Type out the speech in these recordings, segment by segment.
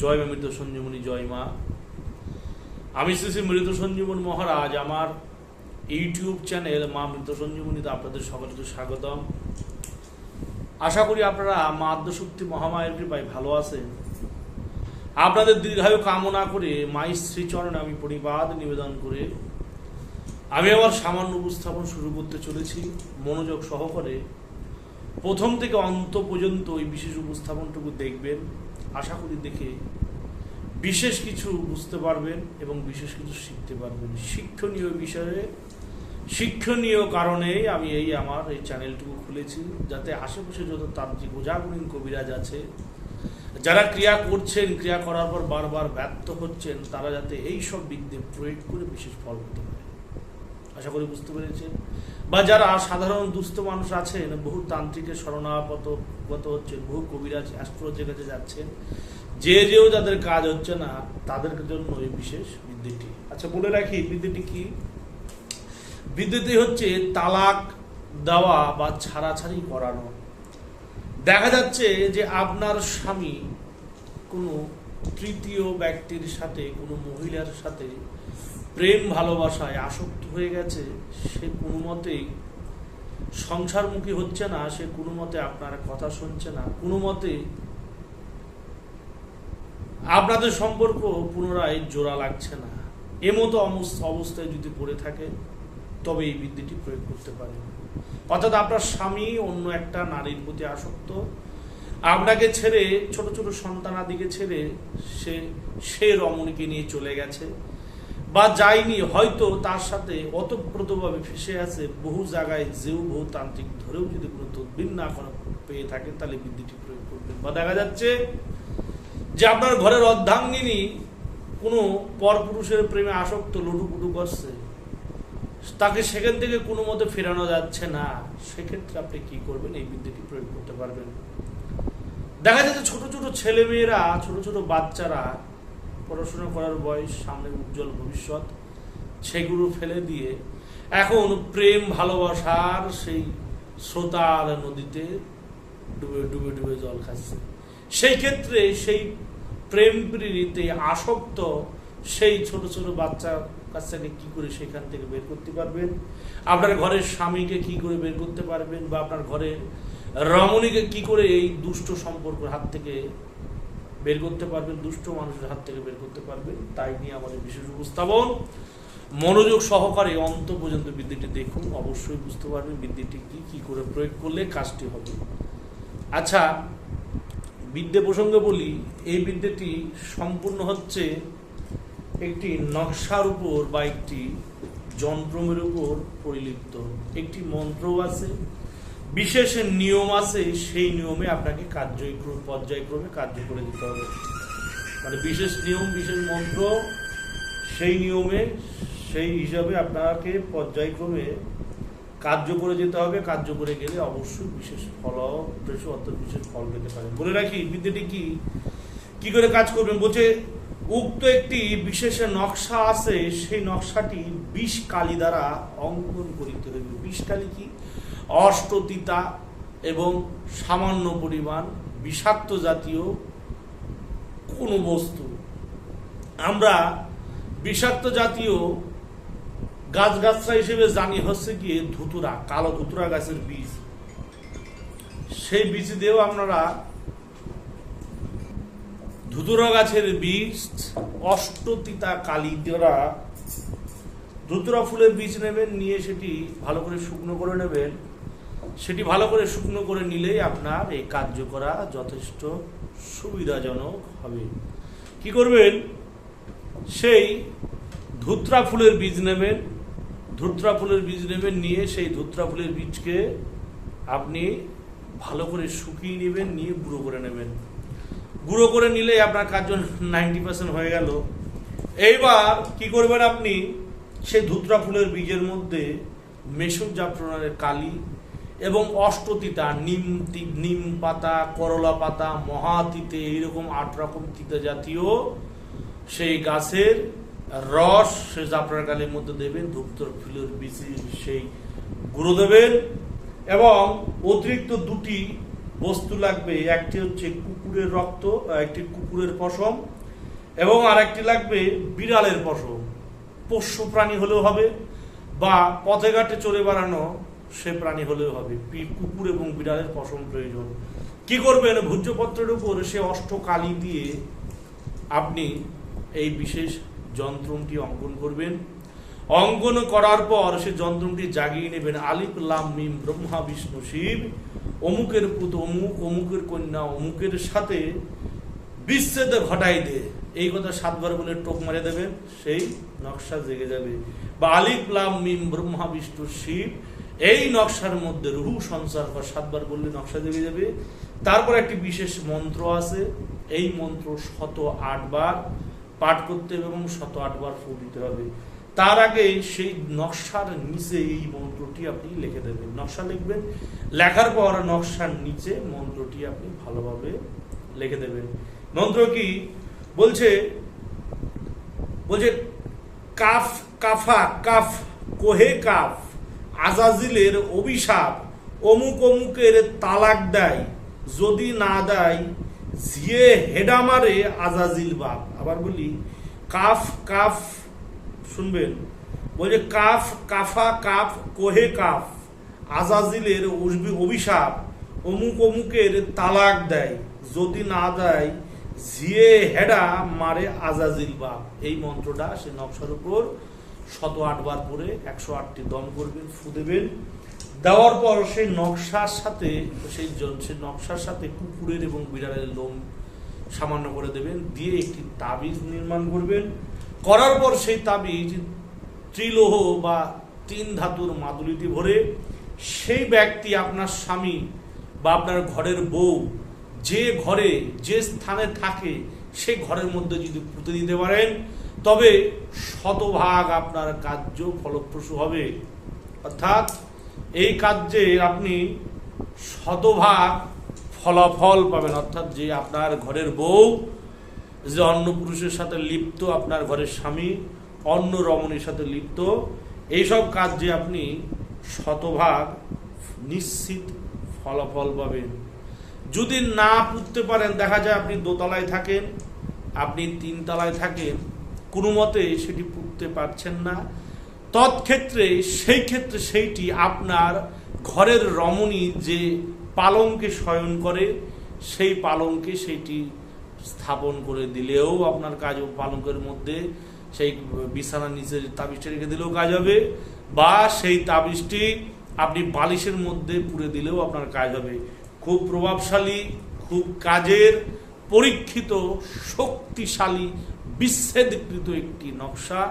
জয় মা মৃত সঞ্জীবনী, জয় মা। আমি শ্রী শ্রী মৃত সঞ্জীবন মহারাজ আমার ইউটিউব চ্যানেল মা মৃত সঞ্জীবনীতে আপনাদের সকলকে স্বাগতম। আশা করি আপনারা মা আদ্যশক্তি মহামায়ের কৃপায় ভালো আছেন। আপনাদের দীর্ঘায়ু কামনা করে মায়ের শ্রীচরণে আমি পরিবাদ নিবেদন করে আমি আমার সামান্য উপস্থাপন শুরু করতে চলেছি। মনোযোগ সহকারে প্রথম থেকে অন্ত পর্যন্ত এই বিশেষ উপস্থাপনটুকু দেখবেন। আশা করি দেখে বিশেষ কিছু বুঝতে পারবেন এবং বিশেষ কিছু শিখতে পারবেন। শিক্ষণীয় বিষয়ে শিক্ষণীয় কারণে আমি আমার এই চ্যানেলটুকু খুলেছি, যাতে আশেপাশে যত তান্ত্রিক ওঝাগুণীন কবিরাজ আছে, যারা ক্রিয়া করছেন, ক্রিয়া করার পর বারবার ব্যর্থ হচ্ছেন, তারা যাতে এই সব বিদ্যে প্রয়োগ করে বিশেষ ফল পেতে পারে। আশা করি বুঝতে পেরেছেন। বা যারা সাধারণ দুস্থ মানুষ আছেন, বহু তান্ত্রিকের শরণাগত হচ্ছেন, বহু কবিরাজ অ্যাস্ট্রোলজির কাছে যাচ্ছেন, যেও যাদের কাজ হচ্ছে না, তাদের জন্য এই বিশেষ বিদ্যেটি। আচ্ছা, বলে রাখি বিদ্যেটি কি। বিদ্যেটি হচ্ছে তালাক দেওয়া বা ছাড়াছাড়ি করানো। দেখা যাচ্ছে যে আপনার স্বামী কোনো তৃতীয় ব্যক্তির সাথে, কোনো মহিলার সাথে প্রেম ভালোবাসায় আসক্ত হয়ে গেছে। সে কোনো মতেই সংসারমুখী হচ্ছে না, সে কোনো মতে আপনার কথা শুনছে না, কোনো মতে আপনাদের সম্পর্ক পুনরায় জোড়া লাগছে না। এমতো অবস্থায় যদি পড়ে থাকে, তবে এই বিদ্যেটি প্রয়োগ করতে পারেন। অর্থাৎ আপনার স্বামী অন্য একটা নারীর প্রতি আসক্ত, আপনাকে ছেড়ে, ছোট ছোট সন্তানাদিকে ছেড়ে সে রমণীকে নিয়ে চলে গেছে, বা যায়নি, হয়তো তার সাথে ওতপ্রোতভাবে ফেসে আছে। বহু জায়গায় বহু তান্ত্রিক ধরেও যদি কোনো তদবির না পেয়ে থাকে, তাহলে বিদ্যেটি প্রয়োগ করবেন। বা দেখা যাচ্ছে যে আপনার ঘরের অর্ধাঙ্গিনী কোনো পরপুরুষের প্রেমে আসক্ত, লুটুপুটু করছে, তাকে সেখান থেকে কোনো মতে ফেরানো যাচ্ছে না। সেক্ষেত্রে আপনি কি করবেন? এই বিদ্যেটি প্রয়োগ করতে পারবেন। দেখা যাচ্ছে ছোট ছোট ছেলেমেয়েরা, ছোট ছোট বাচ্চারা, পড়াশোনা করার বয়স, সামনে উজ্জ্বল ভবিষ্যৎ, সেগুলো ফেলে দিয়ে এখন প্রেম ভালোবাসার সেই স্রোতার নদীতে ডুবে ডুবে ডুবে জল খাচ্ছে। সেই ক্ষেত্রে সেই প্রেম প্রীতিতে আসক্ত সেই ছোট ছোট বাচ্চার কাছ থেকে কি করে সেখান থেকে বের করতে পারবেন? আপনার ঘরের স্বামীকে কি করে বের করতে পারবেন? বা আপনার ঘরের রমণীকে কি করে এই দুষ্ট সম্পর্কের হাত থেকে বের করতে পারবেন, দুষ্ট মানুষের হাত থেকে বের করতে পারবেন, তাই নিয়ে আমাদের বিশেষ উপস্থাপন। মনোযোগ সহকারে অন্ত পর্যন্ত বিদ্যেটি দেখুন, অবশ্যই বুঝতে পারবেন বিদ্যেটি কি করে প্রয়োগ করলে কাজটি হবে। আচ্ছা, বিদ্যে প্রসঙ্গে বলি, এই বিদ্যেটি সম্পূর্ণ হচ্ছে একটি নকশার উপর বা একটি যন্ত্রের উপর পরিলিপ্ত। একটি মন্ত্র আছে, বিশেষ নিয়ম আছে, সেই নিয়মে আপনাকে পর্যায়ক্রমে কার্য করে দিতে হবে। মানে বিশেষ নিয়ম, বিশেষ মন্ত্র, সেই নিয়মে সেই হিসাবে আপনাকে পর্যায়ক্রমে কার্য করে যেতে হবে। কার্য করে গেলে অবশ্যই বিশেষ বিশেষ ফল পেতে পারেন। বলে রাখি বিদ্যেটি কি করে কাজ করবেন। বলছে, উক্ত একটি বিশেষ নকশা আছে, সেই নকশাটি ২০ কালি দ্বারা অঙ্কন করিতে হইবে। ২০ কালি কি? অষ্টতিতা এবং সামান্য পরিমাণ বিষাক্ত জাতীয় কোনো বস্তু। আমরা বিষাক্ত জাতীয় গাছগাছরা হিসেবে জানি হচ্ছে গিয়ে ধুতুরা, কালো ধুতুরা গাছের বীজ। সেই বীজ দিয়েও আপনারা ধুতুরা গাছের বীজ, অষ্টতিতা কালি দ্বারা ধুতুরা ফুলের বীজ নেবেন, নিয়ে সেটি ভালো করে শুকনো করে নেবেন। সেটি ভালো করে শুকনো করে নিলেই আপনার এই কার্য করা যথেষ্ট সুবিধাজনক হবে। কি করবেন? সেই ধুত্রা ফুলের বীজ নেবেন, নিয়ে সেই ধুত্রা ফুলের বীজকে আপনি ভালো করে শুকিয়ে নেবেন, নিয়ে গুঁড়ো করে নেবেন। গুঁড়ো করে নিলেই আপনার কার্য 90% হয়ে গেল। এইবার কি করবেন? আপনি সেই ধুত্রা ফুলের বীজের মধ্যে মেসুর জাফরানের কালি এবং অষ্টতিতা, নিম পাতা, করলা পাতা, মহাতিতে, এইরকম ৮ রকম তিতা জাতীয় সেই গাছের রস সেই জাফরান কালির মধ্যে দেবেন। ধুত্রা ফুলের বীজ সেই গুঁড়ো দেবেন এবং অতিরিক্ত 2টি বস্তু লাগবে, একটি হচ্ছে কুকুরের রক্ত, একটি কুকুরের পশম, এবং আরেকটি লাগবে বিড়ালের পশম। পোষ্য প্রাণী হলেও হবে, বা পথে ঘাটে চলে বেড়ানো সে প্রাণী হলেও হবে। কুকুর এবং বিড়ালের পশম প্রয়োজন। কি করবেন? ভূর্জপত্রের উপর সে অষ্টকালি দিয়ে আপনি এই বিশেষ যন্ত্রটি অঙ্কন করবেন। অঙ্কন করার পর সে যন্ত্রটি জাগিয়ে নেবেন। আলিফ লাম মিম ব্রহ্মা বিষ্ণু শিব, অমুকের পুত অমুক, অমুকের কন্যা অমুকের সাথে বিচ্ছেদ ঘটাই দে, এই কথা 7 বার বলে টোক মারে দেবেন, সেই নকশা জেগে যাবে। বা আলিফ লাম মিম ব্রহ্মা বিষ্ণু শিব, এই নকশার মধ্যে রুহু সঞ্চার কর, 7 বার বললে নকশা জেগে যাবে। তারপর একটি বিশেষ মন্ত্র আছে, এই মন্ত্র 108 বার পাঠ করতে হবে এবং 108 বার ফু দিতে হবে। তার আগে সেই নকশার নিচে এই মন্ত্রটি আপনি লিখে দেবেন। নকশা লিখবেন, লেখার পর নকশার নিচে মন্ত্রটি আপনি ভালোভাবে লিখে দেবেন। মন্ত্র কি বলছে? কাফ কাফা কাফ কোহে কাফ, আজাজিলের অভিশাপ, অমুক অমুকের তালাক দেয়, যদি না দেয় জিয়ে হেডা মারে আজাজিল বাপ। আবার বলি, কাফ কাফ, শুনবেন, বলছে কাফ কাফা কাফ কোহে কাফ, আজাজিলের অভিশাপ, অমুক অমুকের তালাক দেয়, যদি না দেয় জিয়ে হেডা মারে আজাজিল বাপ। এই মন্ত্রটা সে নকশার উপর 108 বার পরে 108টি দম করবেন, ফু দেবেন। দেওয়ার পর সেই নকশার সাথে কুকুরের এবং বিড়ালের লোম সামান্য করে দেবেন, দিয়ে একটি তাবিজ নির্মাণ করবেন। করার পর সেই তাবিজ ত্রিলোহ বা 3 ধাতুর মাদুলিতে ভরে সেই ব্যক্তি, আপনার স্বামী বা আপনার ঘরের বউ, যে ঘরে যে স্থানে থাকে সেই ঘরের মধ্যে যদি পুঁতে দিতে পারেন, তবে 100% আপনার কার্য ফলপ্রসূ হবে। অর্থাৎ এই কার্যে আপনি 100% ফলাফল পাবেন। অর্থাৎ যে আপনার ঘরের বউ, যে অন্য পুরুষের সাথে লিপ্ত, আপনার ঘরের স্বামী অন্য রমণীর সাথে লিপ্ত, এইসব কার্যে আপনি 100% নিশ্চিত ফলাফল পাবেন। যদি না পুঁততে পারেন, দেখা যায় আপনি দোতলায় থাকেন, আপনি 3 তলায় থাকেন, কোনো মতে সেটি পুঁততে পারছেন না, তৎক্ষেত্রে সেইটি আপনার ঘরের রমণী যে পালঙ্কে শয়ন করে, সেই পালঙ্কে সেইটি স্থাপন করে দিলেও আপনার কাজ। পালঙ্কের মধ্যে সেই বিছানার নিচে তাবিজটি রেখে দিলেও কাজ হবে, বা সেই তাবিজটি আপনি বালিশের মধ্যে পুরে দিলেও আপনার কাজ হবে। খুব প্রভাবশালী, খুব কাজের, পরীক্ষিত, শক্তিশালী, বিচ্ছেদকৃত একটি নকশা,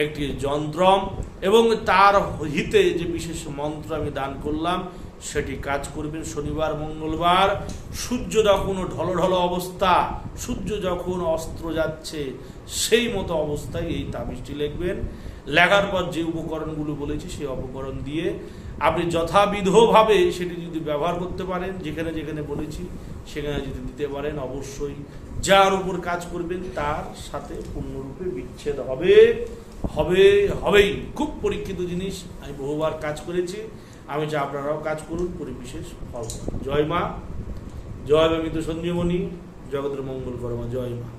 একটি যন্ত্রম, এবং তার হিতে যে বিশেষ মন্ত্র আমি দান করলাম সেটি কাজ করবেন। শনিবার মঙ্গলবার সূর্য যখন ঢলঢল অবস্থা, সূর্য যখন অস্ত্র যাচ্ছে, সেই মতো অবস্থায় এই তাবিজটি লিখবেন। লেখার পর যে উপকরণগুলো বলেছি সেই উপকরণ দিয়ে আপনি যথাবিধভাবে সেটি যদি ব্যবহার করতে পারেন, যেখানে যেখানে বলেছি সেখানে যদি দিতে পারেন, অবশ্যই যার উপর কাজ করবেন তার সাথে পূর্ণরূপে বিচ্ছেদ হবেই। খুব পরীক্ষিত জিনিস, আমি বহুবার কাজ করেছি, আমি চাই আপনারাও কাজ করুন, পরিবিশেষ ফল। জয় মা, জয় মৃত সঞ্জীবনী, জগতের মঙ্গল করমা, জয় মা।